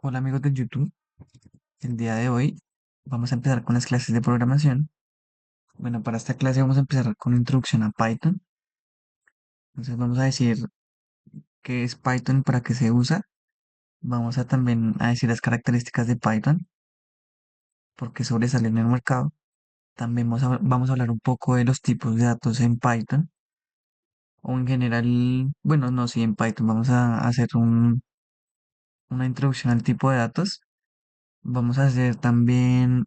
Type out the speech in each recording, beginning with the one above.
Hola amigos de YouTube, el día de hoy vamos a empezar con las clases de programación. Bueno, para esta clase vamos a empezar con introducción a Python. Entonces vamos a decir qué es Python, para qué se usa. Vamos a también a decir las características de Python, por qué sobresale en el mercado. También vamos a hablar un poco de los tipos de datos en Python, o en general, bueno, no, sí, en Python vamos a hacer una introducción al tipo de datos. Vamos a hacer también.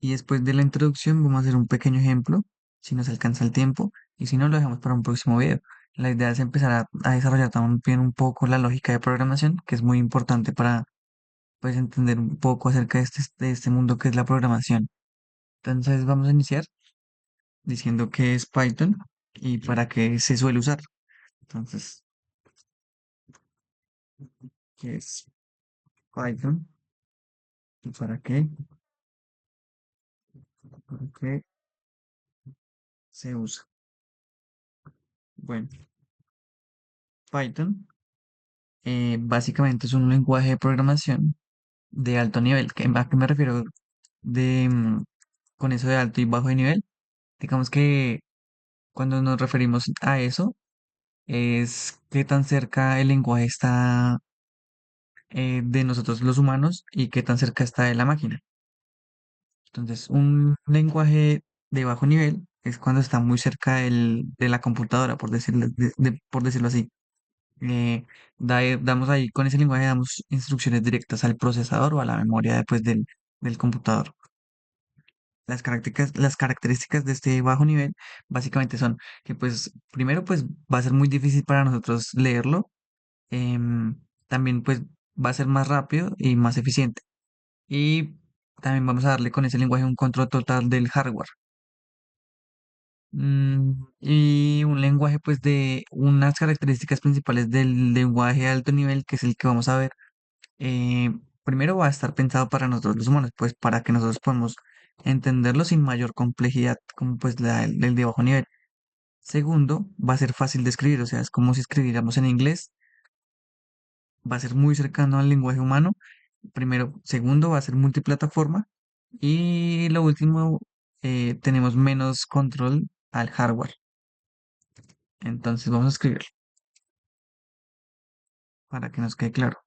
Y después de la introducción vamos a hacer un pequeño ejemplo, si nos alcanza el tiempo, y si no, lo dejamos para un próximo video. La idea es empezar a desarrollar también un poco la lógica de programación, que es muy importante para pues, entender un poco acerca de este mundo que es la programación. Entonces vamos a iniciar diciendo qué es Python y para qué se suele usar. Entonces, ¿qué es Python? ¿Y para qué? ¿Para qué se usa? Bueno, Python básicamente es un lenguaje de programación de alto nivel. ¿A qué me refiero de, con eso de alto y bajo de nivel? Digamos que cuando nos referimos a eso, es qué tan cerca el lenguaje está de nosotros los humanos y qué tan cerca está de la máquina. Entonces, un lenguaje de bajo nivel es cuando está muy cerca de la computadora, por decirlo así. Eh, damos ahí, con ese lenguaje damos instrucciones directas al procesador o a la memoria después del computador. Las características de este bajo nivel básicamente son que pues primero pues va a ser muy difícil para nosotros leerlo. También pues va a ser más rápido y más eficiente. Y también vamos a darle con ese lenguaje un control total del hardware. Y un lenguaje pues de unas características principales del lenguaje de alto nivel, que es el que vamos a ver. Primero va a estar pensado para nosotros los humanos, pues para que nosotros podamos entenderlo sin mayor complejidad, como pues el de bajo nivel. Segundo, va a ser fácil de escribir, o sea, es como si escribiéramos en inglés, va a ser muy cercano al lenguaje humano. Primero, segundo, va a ser multiplataforma. Y lo último, tenemos menos control al hardware. Entonces vamos a escribirlo para que nos quede claro.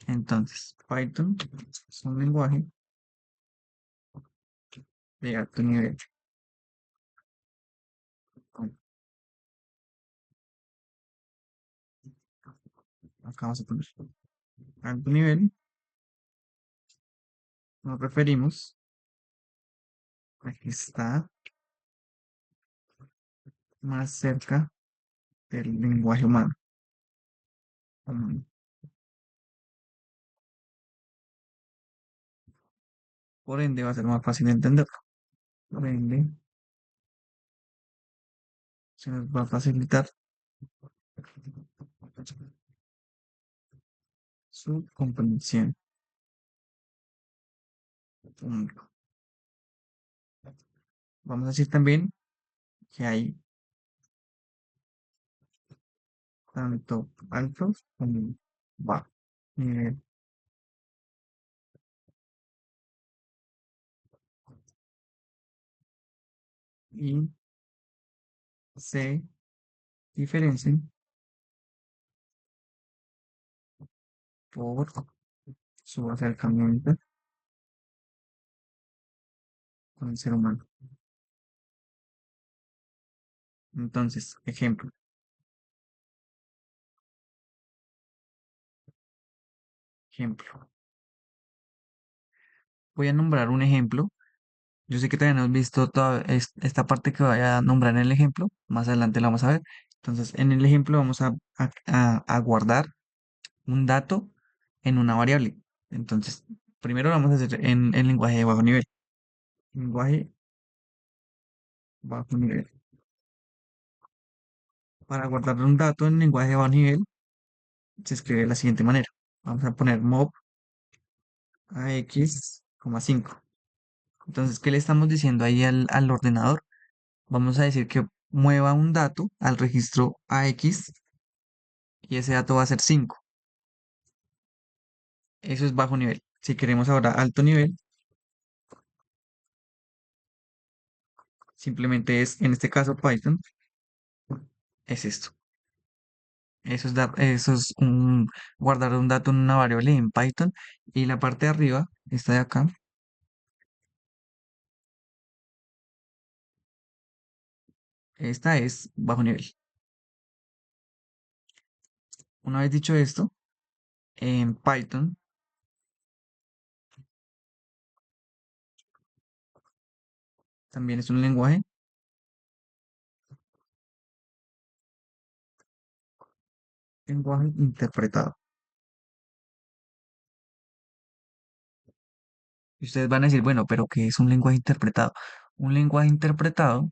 Entonces, Python es un lenguaje de alto nivel. Acá vamos a poner alto nivel. Nos referimos a que está más cerca del lenguaje humano. humano. Por ende, va a ser más fácil de entenderlo. Por ende, se nos va a facilitar su comprensión. Punto. Vamos a decir también que hay tanto altos como bajos nivel y se diferencian por su acercamiento con el ser humano. Entonces, ejemplo. Voy a nombrar un ejemplo. Yo sé que todavía no has visto toda esta parte que voy a nombrar en el ejemplo. Más adelante la vamos a ver. Entonces, en el ejemplo vamos a guardar un dato en una variable. Entonces, primero lo vamos a hacer en lenguaje de bajo nivel. Lenguaje bajo nivel. Para guardar un dato en lenguaje de bajo nivel, se escribe de la siguiente manera. Vamos a poner mob a x, 5. Entonces, ¿qué le estamos diciendo ahí al ordenador? Vamos a decir que mueva un dato al registro AX y ese dato va a ser 5. Eso es bajo nivel. Si queremos ahora alto nivel, simplemente es, en este caso Python, es esto. Eso es guardar un dato en una variable en Python. Y la parte de arriba, esta de acá, esta es bajo nivel. Una vez dicho esto, en Python también es un lenguaje interpretado. Y ustedes van a decir, bueno, pero ¿qué es un lenguaje interpretado? Un lenguaje interpretado,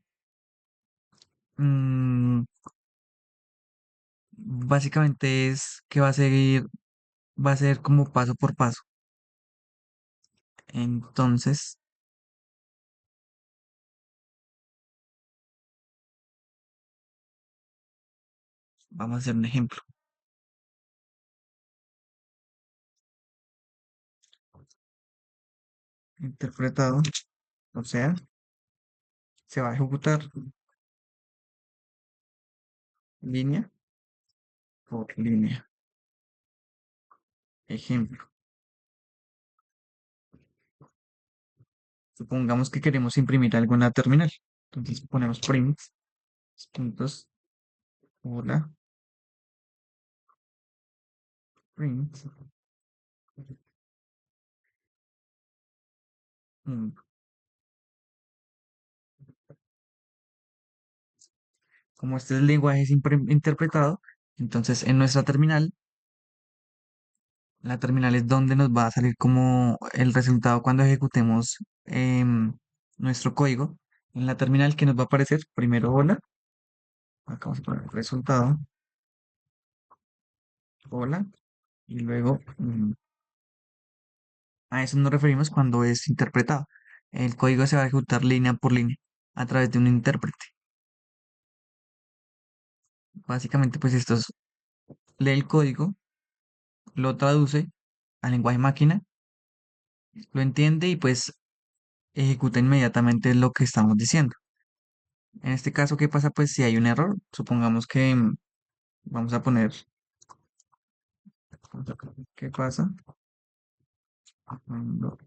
mm, básicamente es que va a ser como paso por paso. Entonces, vamos a hacer un ejemplo. Interpretado, o sea, se va a ejecutar línea por línea. Ejemplo. Supongamos que queremos imprimir algo en la terminal. Entonces ponemos print, puntos, hola, print, mm, como este es el lenguaje es interpretado, entonces en nuestra terminal, la terminal es donde nos va a salir como el resultado cuando ejecutemos nuestro código. En la terminal que nos va a aparecer primero hola, acá vamos a poner resultado, hola, y luego a eso nos referimos cuando es interpretado. El código se va a ejecutar línea por línea a través de un intérprete. Básicamente, pues esto es, lee el código, lo traduce al lenguaje máquina, lo entiende y pues ejecuta inmediatamente lo que estamos diciendo. En este caso, ¿qué pasa? Pues si hay un error, supongamos que vamos a poner, ¿qué pasa? Cuando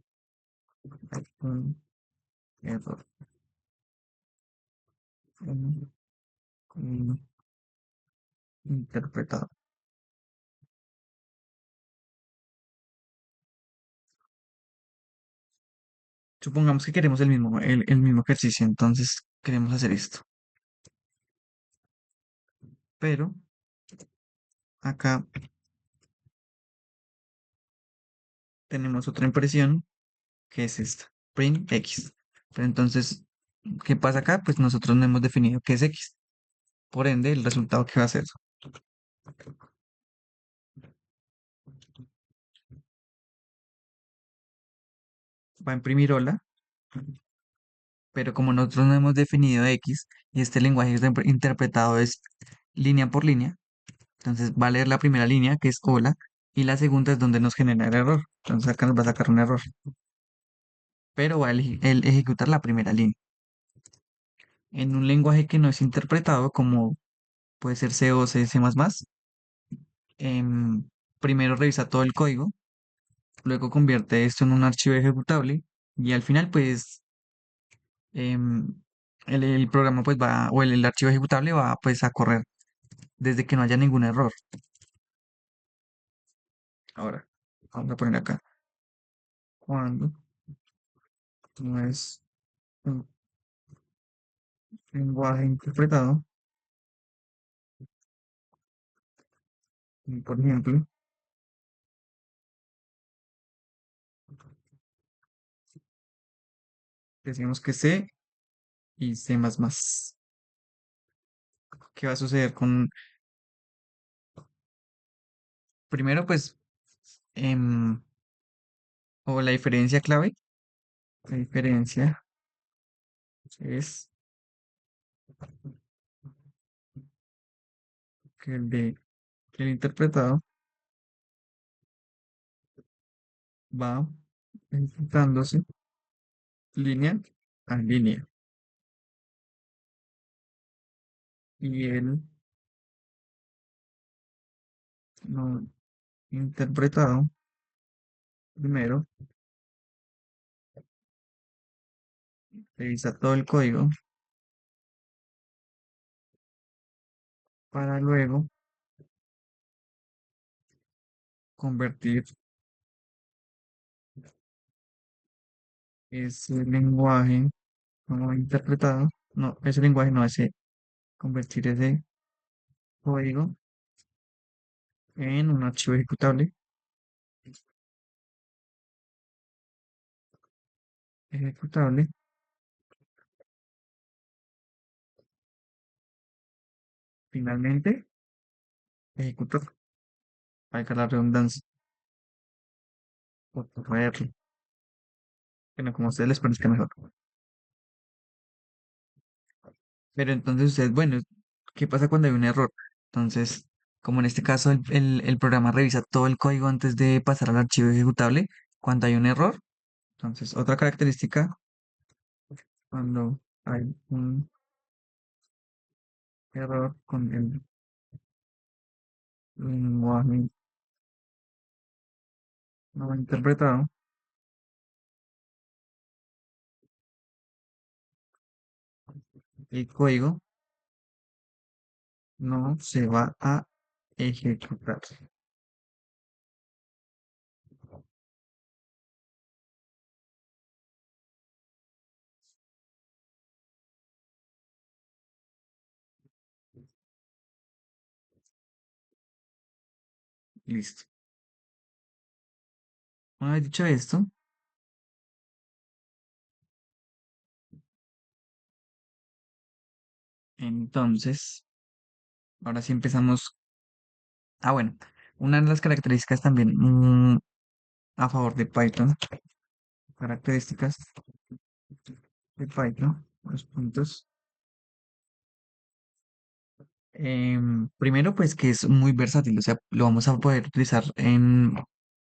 hay un error en un interpretado. Supongamos que queremos el mismo ejercicio, entonces queremos hacer esto. Pero acá tenemos otra impresión que es esta, print X. Pero entonces, ¿qué pasa acá? Pues nosotros no hemos definido qué es X. Por ende, el resultado que va a ser va a imprimir hola, pero como nosotros no hemos definido X y este lenguaje interpretado es línea por línea, entonces va a leer la primera línea que es hola y la segunda es donde nos genera el error. Entonces acá nos va a sacar un error, pero va a ejecutar la primera línea. En un lenguaje que no es interpretado, como puede ser C o C, C++, primero revisa todo el código, luego convierte esto en un archivo ejecutable y al final pues em, el programa pues va, o el archivo ejecutable va pues a correr desde que no haya ningún error. Ahora, vamos a poner acá, cuando no es un lenguaje interpretado, por ejemplo, decimos que C y C++. ¿Qué va a suceder con, primero pues, em, o la diferencia clave? La diferencia es que el interpretado va ejecutándose línea a línea. Y el no interpretado primero revisa todo el código para luego convertir ese lenguaje no interpretado, no, ese lenguaje no, ese, convertir ese código en un archivo ejecutable, ejecutable, finalmente ejecutar, valga la redundancia, por traerlo, bueno, como a ustedes les parezca mejor. Pero entonces ustedes, bueno, ¿qué pasa cuando hay un error? Entonces, como en este caso el programa revisa todo el código antes de pasar al archivo ejecutable, cuando hay un error, entonces otra característica, cuando hay un error con el lenguaje no interpretado, el código no se va a ejecutar. Listo. Una vez dicho esto, entonces, ahora sí empezamos. Ah, bueno, una de las características también a favor de Python, características de Python, los puntos. Primero, pues que es muy versátil, o sea, lo vamos a poder utilizar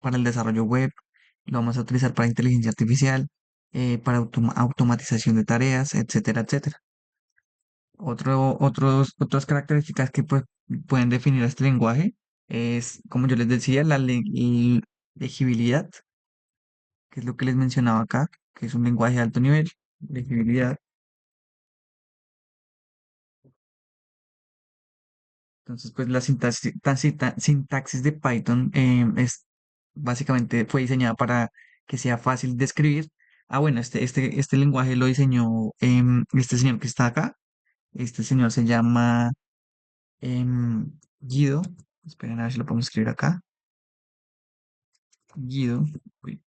para el desarrollo web, lo vamos a utilizar para inteligencia artificial, para automatización de tareas, etcétera, etcétera. Otras características que pues, pueden definir este lenguaje es, como yo les decía, legibilidad, que es lo que les mencionaba acá, que es un lenguaje de alto nivel, legibilidad. Entonces, pues la sintaxis de Python es básicamente fue diseñada para que sea fácil de escribir. Ah, bueno, este lenguaje lo diseñó este señor que está acá. Este señor se llama Guido. Esperen a ver si lo podemos escribir acá. Guido. Uy,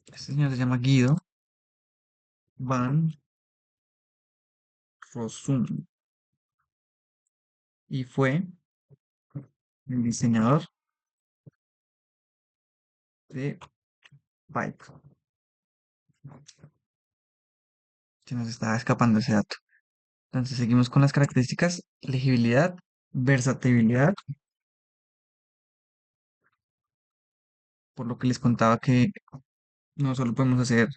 este señor se llama Guido Van Rossum y fue el diseñador de Python. Se nos estaba escapando ese dato. Entonces seguimos con las características, legibilidad, versatilidad, por lo que les contaba que no solo podemos hacer,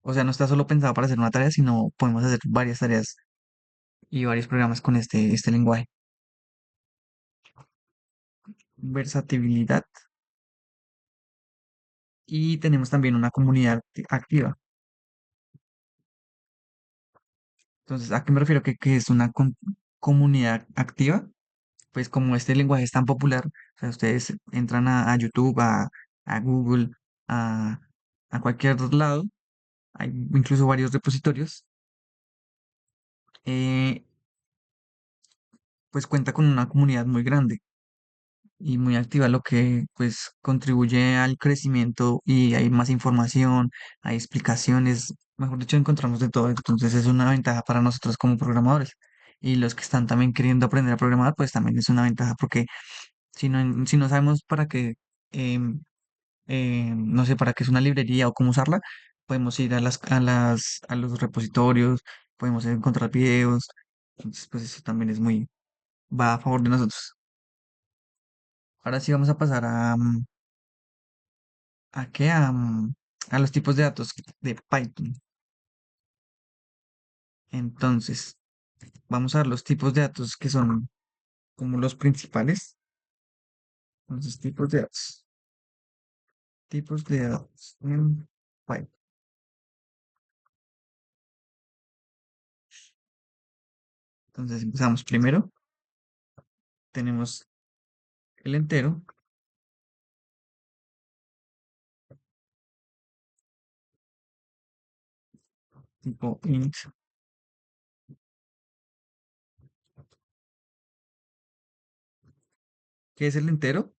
o sea, no está solo pensado para hacer una tarea, sino podemos hacer varias tareas y varios programas con este lenguaje. Versatilidad y tenemos también una comunidad activa. Entonces, ¿a qué me refiero que es una comunidad activa? Pues como este lenguaje es tan popular, o sea, ustedes entran a YouTube, a Google, a, a cualquier lado, hay incluso varios repositorios, eh, pues cuenta con una comunidad muy grande y muy activa, lo que pues contribuye al crecimiento y hay más información, hay explicaciones, mejor dicho, encontramos de todo, entonces es una ventaja para nosotros como programadores. Y los que están también queriendo aprender a programar, pues también es una ventaja porque si no sabemos para qué, em, no sé, para qué es una librería o cómo usarla, podemos ir a los repositorios, podemos encontrar videos, entonces pues eso también es muy, va a favor de nosotros. Ahora sí vamos a pasar ¿a qué? A los tipos de datos de Python. Entonces, vamos a ver los tipos de datos que son como los principales. Entonces, tipos de datos. Tipos de datos en Python. Entonces, empezamos primero. Tenemos el entero, tipo int. ¿Qué es el entero?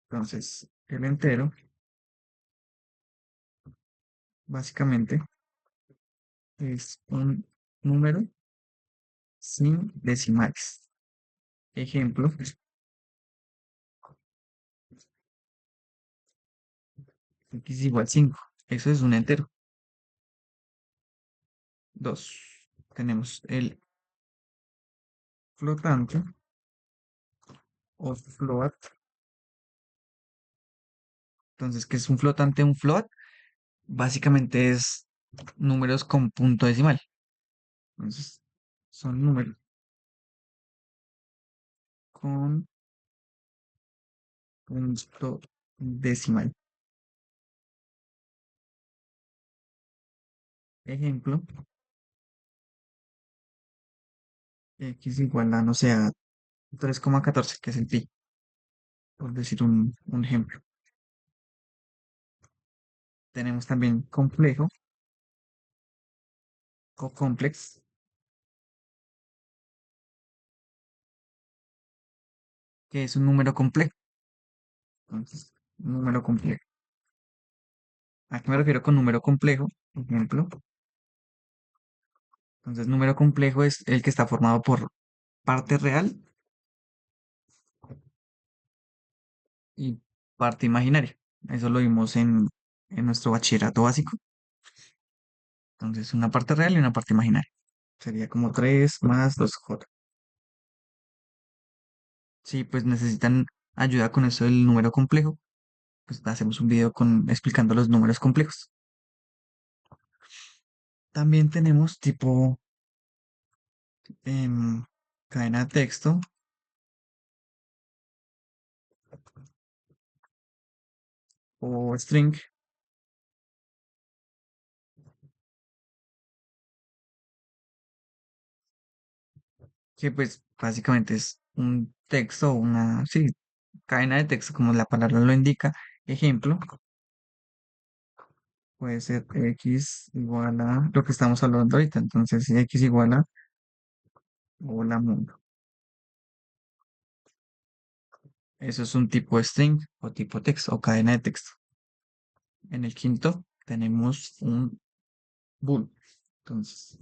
Entonces, el entero, básicamente, es un número sin decimales. Ejemplo, x igual 5. Eso es un entero. Dos. Tenemos el flotante o float. Entonces, ¿qué es un flotante? Un float básicamente es números con punto decimal. Entonces, son números con punto decimal. Ejemplo, x igual a, no sé, a 3,14, que es el pi, por decir un ejemplo. Tenemos también complejo o complex, que es un número complejo. Entonces, número complejo. ¿A qué me refiero con número complejo? Ejemplo. Entonces, número complejo es el que está formado por parte real y parte imaginaria. Eso lo vimos en nuestro bachillerato básico. Entonces, una parte real y una parte imaginaria. Sería como 3 más 2j. Si pues necesitan ayuda con eso del número complejo, pues hacemos un video explicando los números complejos. También tenemos tipo em, cadena de texto o string, que pues básicamente es un texto, sí, cadena de texto como la palabra lo indica. Ejemplo, puede ser x igual a lo que estamos hablando ahorita. Entonces, si x igual a hola mundo. Eso es un tipo string o tipo texto o cadena de texto. En el quinto tenemos un bool. Entonces,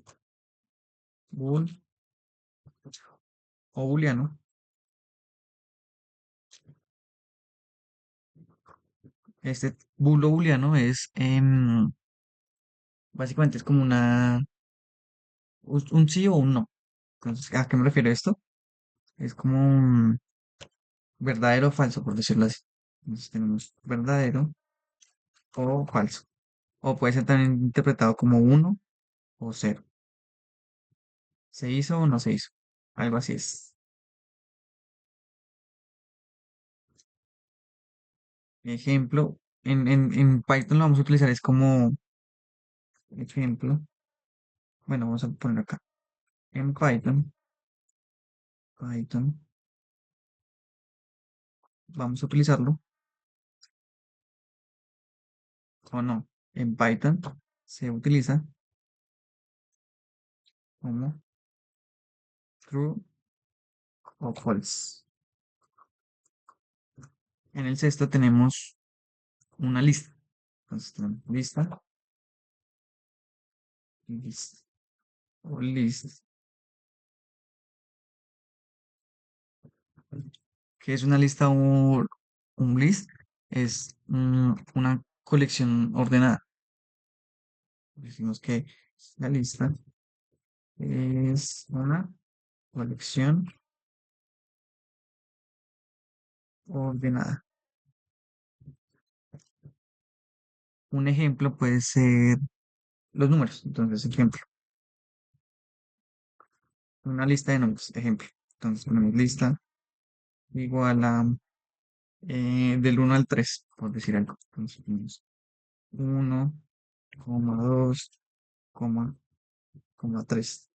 bool o booleano. Este bool o booleano es básicamente es como un sí o un no. Entonces, ¿a qué me refiero esto? Es como un verdadero o falso, por decirlo así. Entonces tenemos verdadero o falso. O puede ser también interpretado como uno o cero. ¿Se hizo o no se hizo? Algo así es. Ejemplo, en Python lo vamos a utilizar es como ejemplo. Bueno, vamos a poner acá. En Python, vamos a utilizarlo o no. En Python se utiliza como true o false. En el sexto tenemos una lista. Entonces tenemos list o list, que es una lista o un list, es una colección ordenada. Decimos que la lista es una colección ordenada. Un ejemplo puede ser los números. Entonces, ejemplo, una lista de números, ejemplo. Entonces ponemos lista igual a del 1 al 3 por decir algo. Entonces ponemos 1,2, coma 3.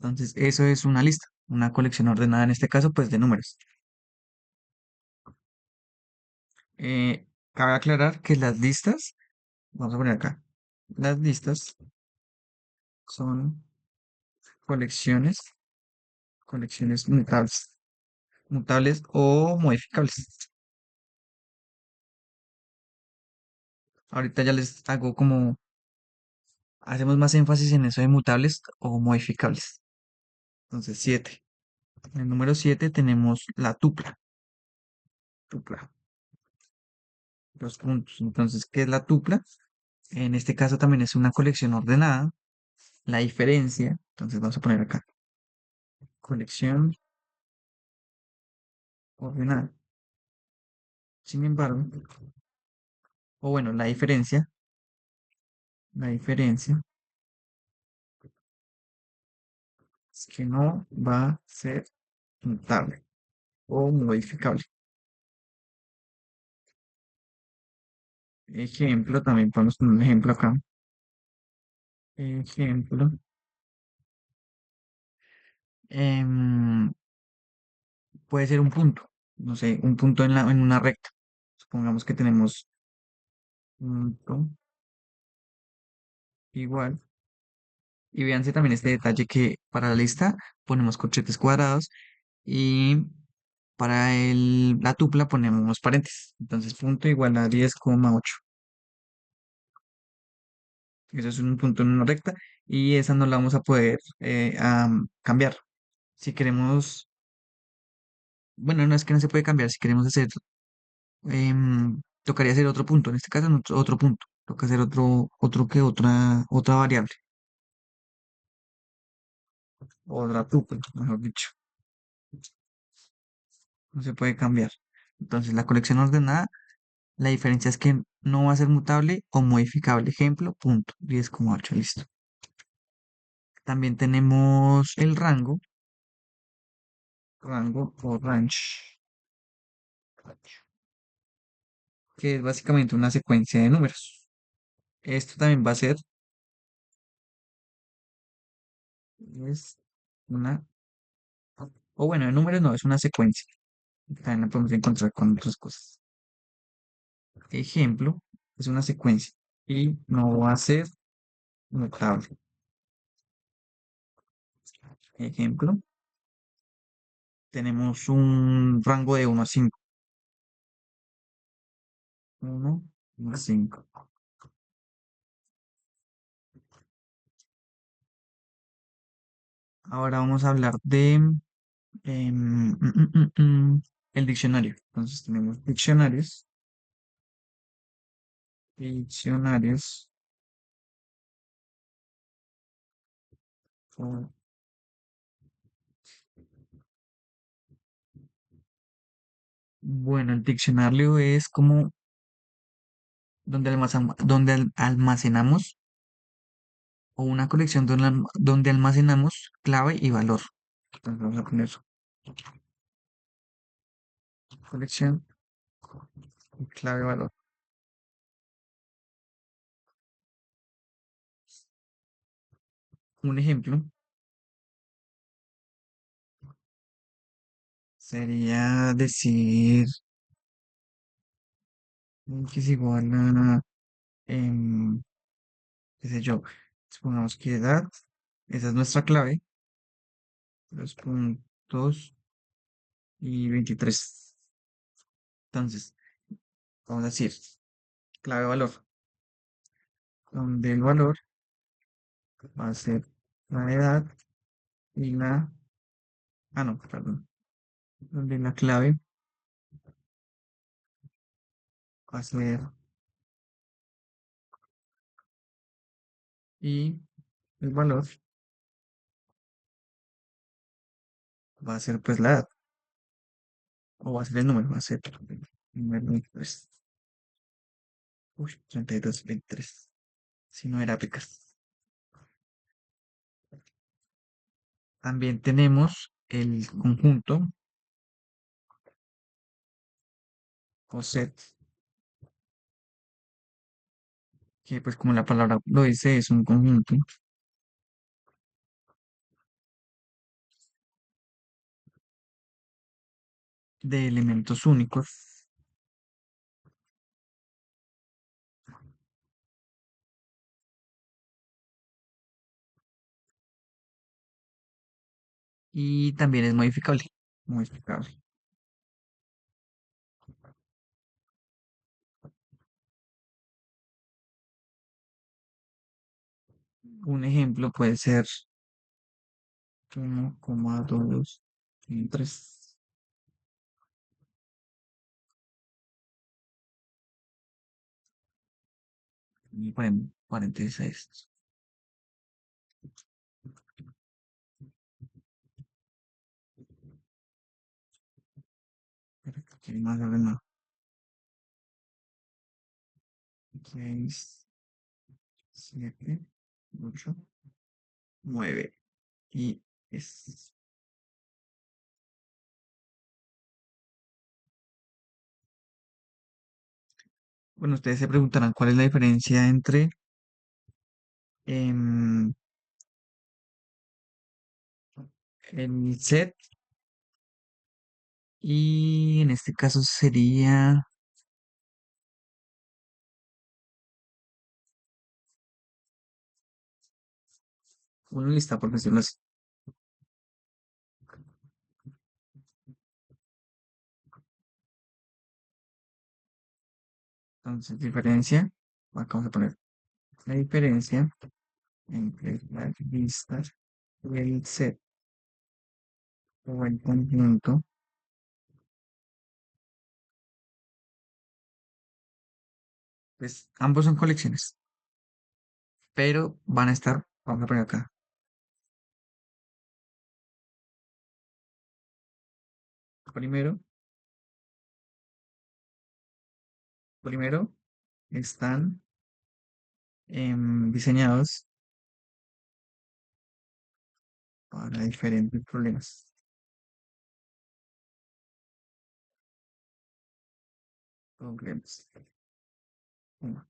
Entonces, eso es una lista, una colección ordenada en este caso, pues de números. Cabe aclarar que las listas, vamos a poner acá, las listas son colecciones, colecciones mutables, mutables o modificables. Ahorita ya les hago como, hacemos más énfasis en eso de mutables o modificables. Entonces, 7. En el número 7 tenemos la tupla, tupla, los puntos. Entonces, ¿qué es la tupla? En este caso también es una colección ordenada. La diferencia, entonces vamos a poner acá, colección ordenada. Sin embargo, o bueno, la diferencia es que no va a ser mutable o modificable. Ejemplo, también podemos poner un ejemplo acá. Ejemplo, em, puede ser un punto, no sé, un punto en una recta. Supongamos que tenemos punto igual. Y véanse también este detalle que para la lista ponemos corchetes cuadrados y para la tupla ponemos paréntesis. Entonces, punto igual a 10,8. Eso es un punto en una recta y esa no la vamos a poder cambiar. Si queremos, bueno, no es que no se puede cambiar. Si queremos hacer, tocaría hacer otro punto. En este caso, no, otro punto. Toca hacer otra variable. Otra tupla, mejor dicho. No se puede cambiar. Entonces, la colección ordenada, la diferencia es que no va a ser mutable o modificable. Ejemplo, punto 10,8, listo. También tenemos el rango o range, que es básicamente una secuencia de números. Esto también va a ser, es una, o bueno, de números no, es una secuencia. También la podemos encontrar con otras cosas. Ejemplo, es una secuencia y no va a ser mutable. Ejemplo, tenemos un rango de 1 a 5. 1 a 5. Ahora vamos a hablar de el diccionario. Entonces tenemos diccionarios. o- Bueno, el diccionario es como donde almacenamos o una colección donde almacenamos clave y valor. Entonces vamos a poner eso, colección y clave y valor. Un ejemplo sería decir que es igual a, em, qué sé yo, supongamos que edad, esa es nuestra clave, los puntos y 23. Entonces, vamos a decir clave valor, donde el valor va a ser la edad y no, perdón, donde la clave va a ser y el valor va a ser pues la edad. o va a ser el número, va a ser número 23. Uy, 32, 23. Si no era pecas. También tenemos el conjunto o set, que pues como la palabra lo dice, es un conjunto de elementos únicos y también es modificable. Modificable. Un ejemplo puede ser 1,2, 3, 46. ¿Qué más ordenado? 6, 7, 8, 9. Y es... Bueno, ustedes se preguntarán cuál es la diferencia entre em, el set y en este caso sería una lista, por decirlo así. Entonces, diferencia, acá vamos a poner la diferencia entre la lista y el set o el conjunto, pues ambos son colecciones, pero van a estar, vamos a poner acá, primero, primero están diseñados para diferentes problemas. Problemas. Uno.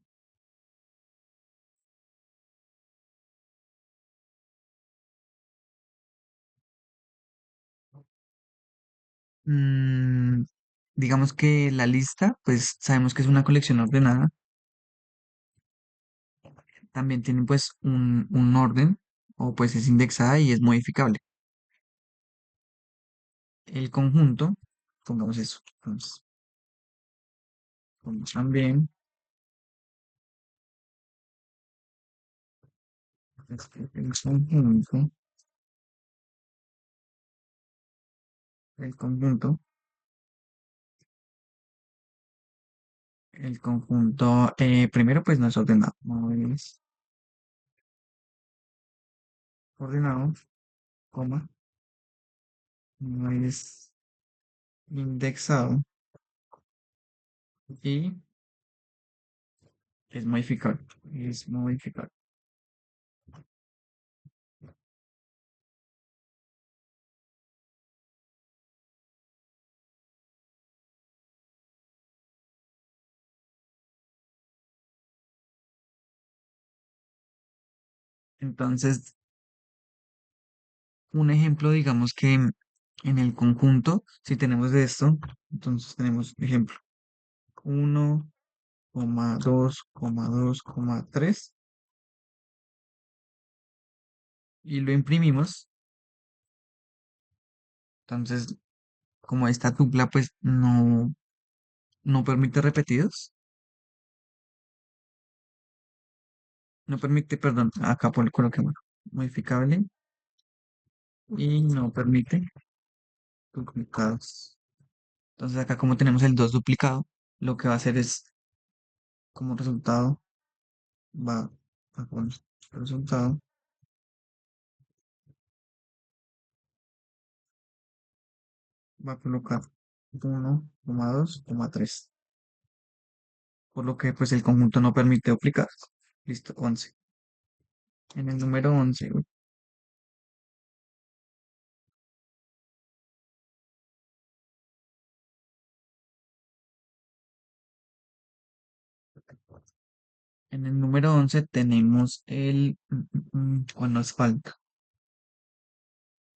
Mm, digamos que la lista, pues sabemos que es una colección ordenada. También tiene pues un orden, o pues es indexada y es modificable. El conjunto, pongamos eso. Entonces, pongamos también el conjunto, el conjunto, primero pues no es ordenado, no es ordenado, coma, no es indexado y es modificable, es modificable. Entonces, un ejemplo, digamos que en el conjunto, si tenemos de esto, entonces tenemos ejemplo 1,2,2,3 y lo imprimimos. Entonces, como esta tupla pues no permite repetidos, no permite, perdón, acá coloquemos modificable y no permite duplicados. Entonces acá como tenemos el 2 duplicado, lo que va a hacer es como resultado va a poner resultado, va a colocar 1,2,3. Por lo que pues el conjunto no permite duplicar. Listo, 11. En el número 11, en el número 11 tenemos ¿cuál nos falta?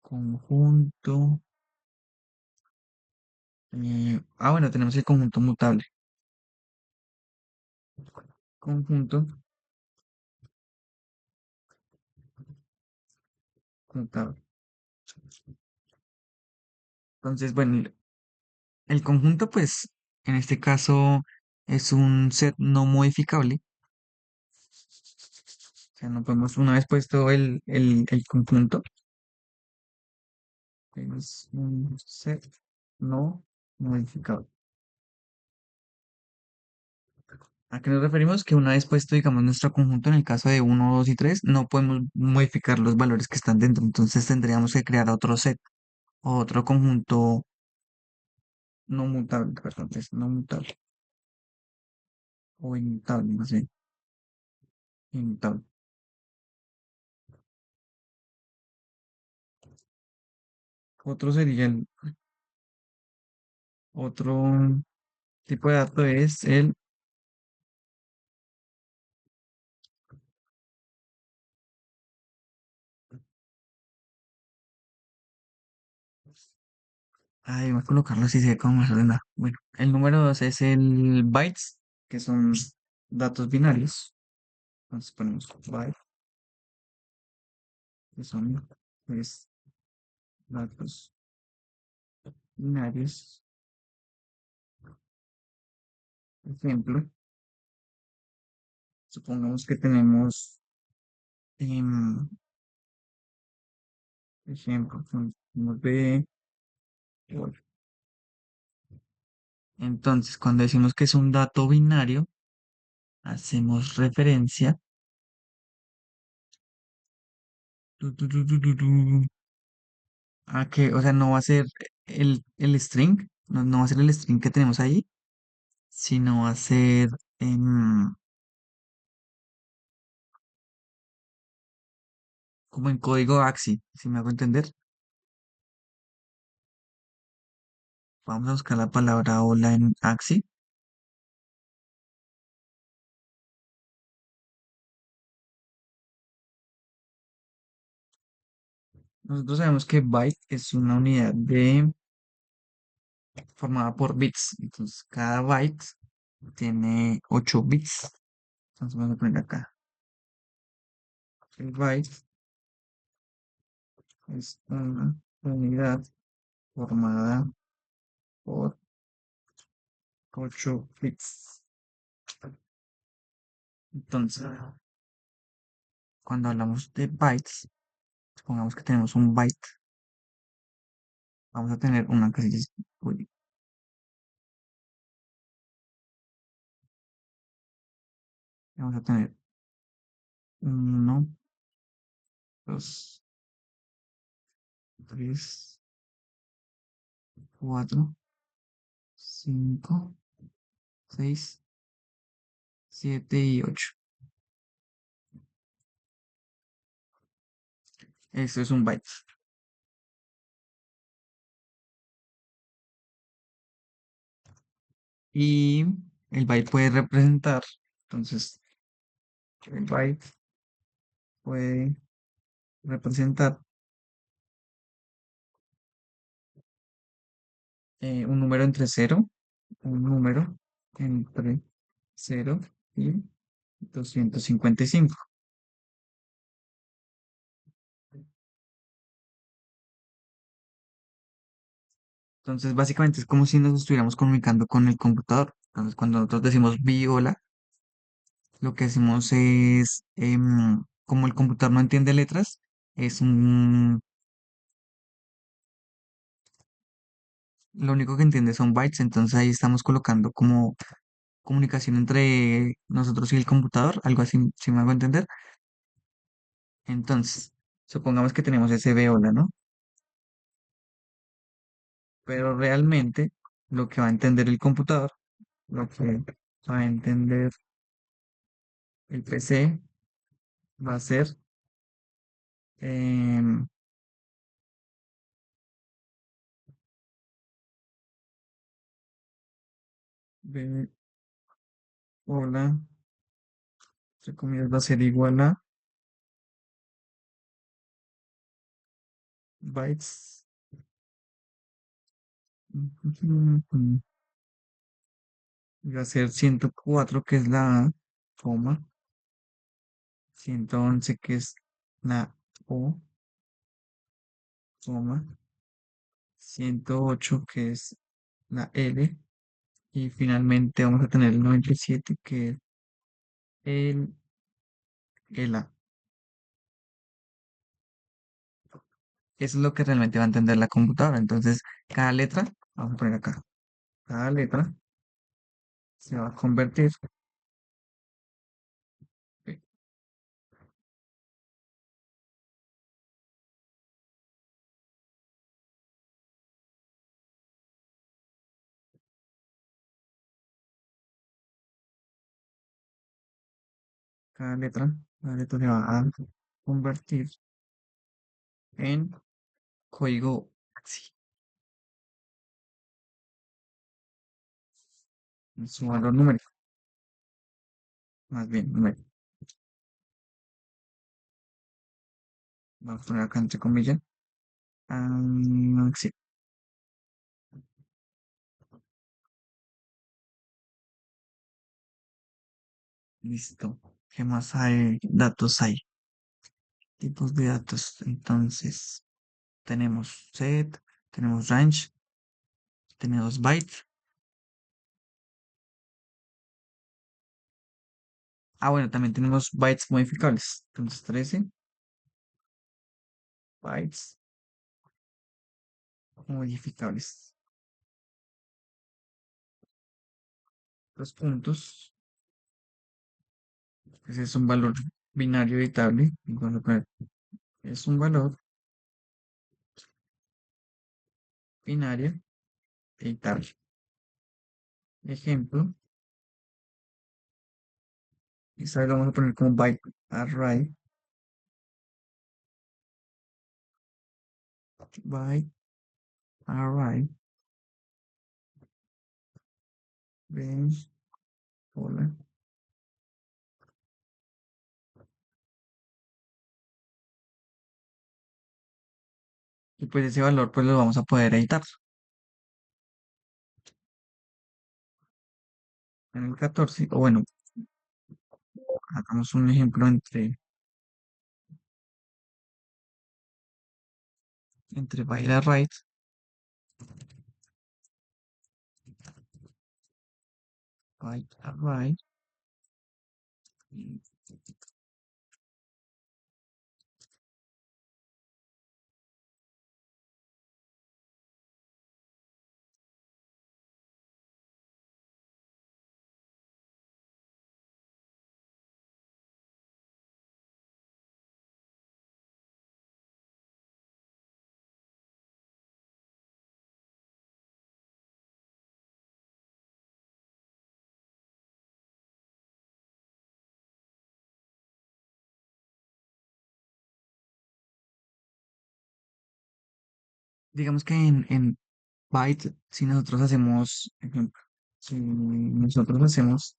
Conjunto. Bueno, tenemos el conjunto mutable. Conjunto mutable. Entonces, bueno, el conjunto, pues, en este caso es un set no modificable. O sea, no podemos, una vez puesto el conjunto, es un set no modificable. ¿A qué nos referimos? Que una vez puesto, digamos, nuestro conjunto, en el caso de uno, 2 y 3, no podemos modificar los valores que están dentro. Entonces tendríamos que crear otro set o otro conjunto no mutable, perdón, es no mutable o inmutable, más bien, inmutable. Otro sería el otro tipo de dato es voy a colocarlo así, se ve como más ordenado. Bueno, el número 2 es el bytes, que son datos binarios. Entonces ponemos byte, que son, pues, datos binarios. Ejemplo, supongamos que tenemos, em, ejemplo, ponemos B. Bueno, entonces, cuando decimos que es un dato binario, hacemos referencia tu, a que, o sea, no va a ser el string, no va a ser el string que tenemos ahí, sino va a ser como en código AXI, si me hago entender. Vamos a buscar la palabra hola en AXI. Nosotros sabemos que byte es una unidad formada por bits. Entonces, cada byte tiene 8 bits. Entonces, vamos a poner acá. El byte es una unidad formada por 8 bits. Entonces, cuando hablamos de bytes, supongamos que tenemos un byte, vamos a tener una casilla, uy, vamos a tener uno, 2, 3, 4, 5, 6, 7 y 8. Esto es un byte. Y el byte puede representar, entonces, el byte puede representar un número entre cero, un número entre cero y 255. Entonces, básicamente es como si nos estuviéramos comunicando con el computador. Entonces, cuando nosotros decimos hola, lo que decimos es, como el computador no entiende letras, es lo único que entiende son bytes, entonces ahí estamos colocando como comunicación entre nosotros y el computador, algo así, si me hago entender. Entonces, supongamos que tenemos ese hola, ¿no? Pero realmente lo que va a entender el computador, lo que va a entender el PC, va a ser em, B, hola, entre comillas, va a ser igual a bytes. Va a ser 104 que es la A, coma, 111 que es la O, coma, 108 que es la L, y finalmente vamos a tener el 97 que es el, el A. Eso es lo que realmente va a entender la computadora. Entonces, cada letra, vamos a poner acá, cada letra se va a convertir, eh, cada letra se va a convertir en código ASCII, en su valor numérico, más bien numérico. Vamos a poner acá entre comillas. Sí, listo. ¿Qué más hay? Datos hay. Tipos de datos. Entonces, tenemos set, tenemos range, tenemos byte. Ah, bueno, también tenemos bytes modificables. Entonces, 13 bytes modificables. Los puntos. Ese es un valor binario editable. Y vamos a poner, es un valor binario editable. Ejemplo. Esta vez lo vamos a poner como byte array. Byte array. Range. Hola. Y pues ese valor pues lo vamos a poder editar. En el 14, o bueno, hagamos un ejemplo entre byte array, byte array, y digamos que en byte, si nosotros hacemos, ejemplo, si nosotros hacemos,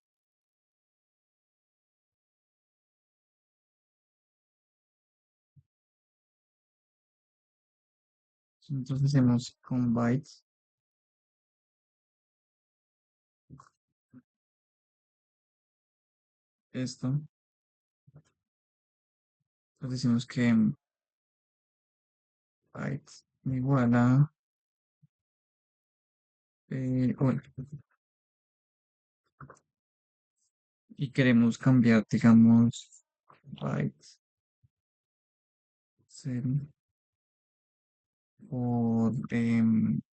si nosotros hacemos con bytes esto, pues decimos que bytes igual a, bueno, y queremos cambiar, digamos, bytes 0 por,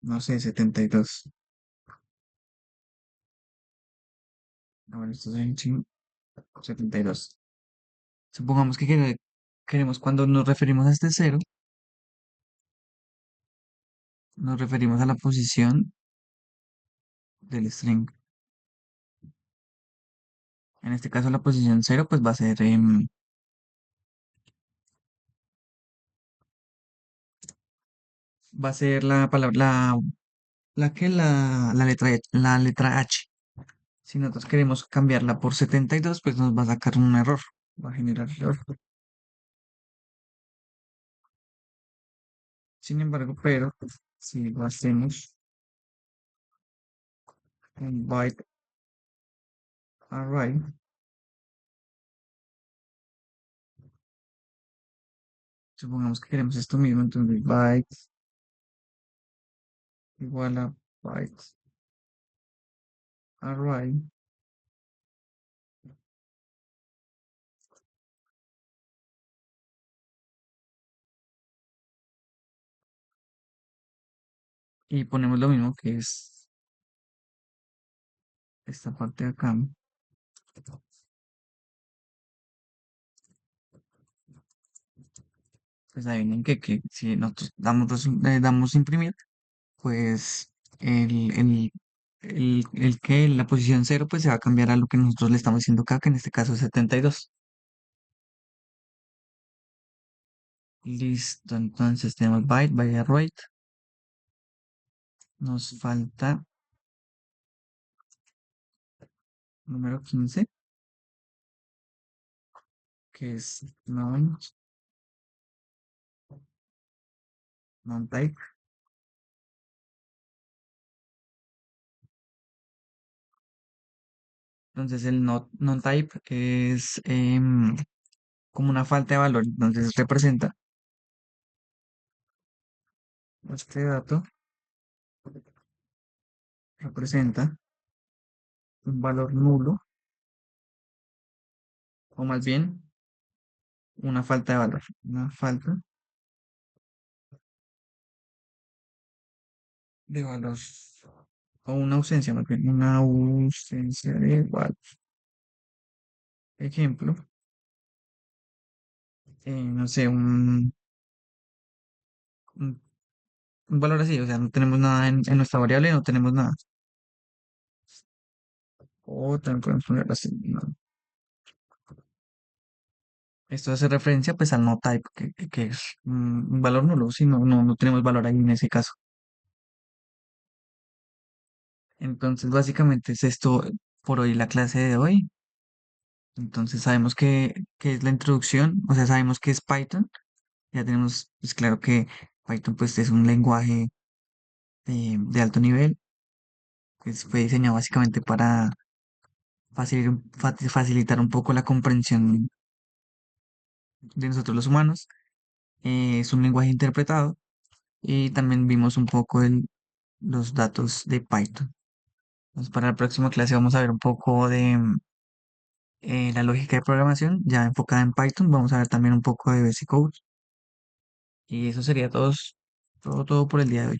no sé, 72. Ah, bueno, esto es 72. Supongamos que queremos, cuando nos referimos a este cero, nos referimos a la posición del string. En este caso la posición cero pues va a ser la palabra, la letra H. Si nosotros queremos cambiarla por 72 pues nos va a sacar un error, va a generar error. Sin embargo, pero si lo hacemos en byte array, supongamos que queremos esto mismo, entonces byte igual a byte array, y ponemos lo mismo que es esta parte de acá. Pues adivinen que si nosotros damos imprimir, pues la posición cero pues se va a cambiar a lo que nosotros le estamos diciendo acá, que en este caso es 72. Listo, entonces tenemos byte, byte array. Nos falta número 15, que es non-type. Entonces el non-type es como una falta de valor. Entonces este dato representa un valor nulo, o más bien una falta de valor. Una falta de valor. O una ausencia, más bien. Una ausencia de valor. Ejemplo, no sé, un, un valor así. O sea, no tenemos nada en nuestra variable, no tenemos nada. O también podemos ponerlo así. ¿No? Esto hace referencia pues al no type, que es un valor nulo, si no tenemos valor ahí en ese caso. Entonces, básicamente es esto por hoy la clase de hoy. Entonces, sabemos que es la introducción, o sea, sabemos que es Python. Ya tenemos, pues claro que Python pues es un lenguaje de alto nivel, que fue diseñado básicamente para facilitar un poco la comprensión de nosotros los humanos. Es un lenguaje interpretado y también vimos un poco los datos de Python. Entonces, para la próxima clase vamos a ver un poco de la lógica de programación ya enfocada en Python. Vamos a ver también un poco de Basic Code. Y eso sería todo por el día de hoy.